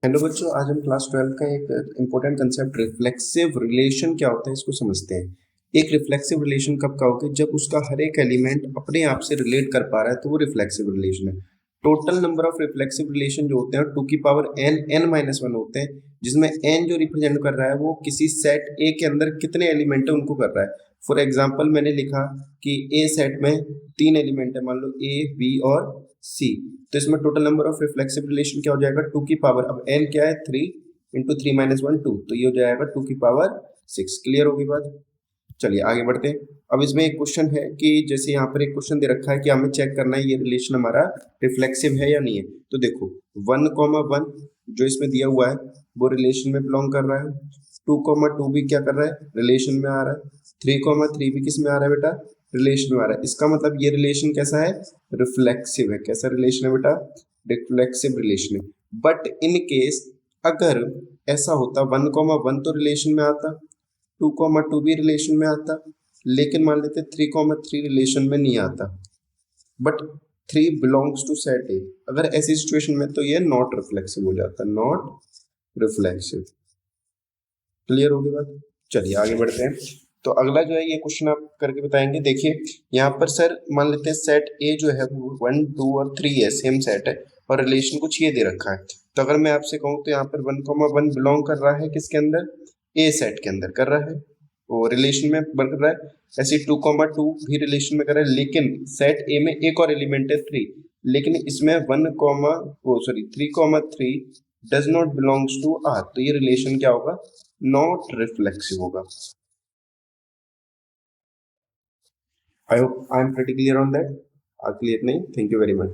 Hello बच्चों, आज हम क्लास 12 का एक इम्पोर्टेंट कंसेप्ट रिफ्लेक्सिव रिलेशन क्या होता है इसको समझते हैं। एक रिफ्लेक्सिव रिलेशन कब का होगा? जब उसका हर एक एलिमेंट अपने आप से रिलेट कर पा रहा है तो वो रिफ्लेक्सिव रिलेशन है। Total number of reflexive relation जो होते हैं 2 की पावर n माइनस वन होते हैं, जिसमें n जो रिप्रेजेंट कर रहा है वो किसी सेट A के अंदर कितने एलिमेंट है उनको कर रहा है। फॉर एग्जाम्पल मैंने लिखा कि A सेट में 3 एलिमेंट है, मान लो A, B और C। तो इसमें total number of reflexive relation क्या हो जाएगा? 2 की पावर, अब n क्या है 3 इंटू 3 माइनस वन 2, तो ये हो जाएगा 2 की पावर 6। क्लियर होगी बात? चलिए आगे बढ़ते हैं। अब इसमें एक क्वेश्चन है कि जैसे यहाँ पर एक क्वेश्चन दे रखा है कि हमें चेक करना है ये रिलेशन हमारा रिफ्लेक्सिव है या नहीं है। तो देखो 1,1 जो इसमें दिया हुआ है वो रिलेशन में बिलोंग कर रहा है। 2,2 भी क्या कर रहा है? रिलेशन में आ रहा है। 3,3 भी किस में आ रहा है बेटा? रिलेशन में आ रहा है। इसका मतलब ये रिलेशन कैसा है? रिफ्लेक्सिव है। कैसा रिलेशन है बेटा? रिफ्लेक्सिव रिलेशन है। बट इन केस अगर ऐसा होता 1,1 तो रिलेशन में आता, 2,2 भी रिलेशन में आता, लेकिन मान लेते 3,3 रिलेशन में नहीं आता, but 3 belongs to set A. अगर ऐसी सिचुएशन में तो ये नॉट रिफ्लेक्सिव हो जाता, नॉट रिफ्लेक्सिव। क्लियर होगी बात? चलिए आगे बढ़ते हैं। तो अगला जो है ये क्वेश्चन आप करके बताएंगे। देखिए यहाँ पर सर मान लेते हैं सेट ए जो है वो 1, 2 और 3 है, सेम सेट है और रिलेशन कुछ ये दे रखा है। तो अगर मैं आपसे कहूँ तो यहाँ पर 1,1 बिलोंग कर रहा है किसके अंदर? ए सेट के अंदर कर रहा है, वो रिलेशन में बन रहा है। ऐसे 2,2 भी रिलेशन में कर रहा है, लेकिन सेट ए में एक और एलिमेंट है 3, लेकिन इसमें 3,3 does not belongs to R, तो ये रिलेशन क्या होगा? नॉट रिफ्लेक्सिव होगा। I hope I am pretty clear on that. Clear नहीं? Thank you very much.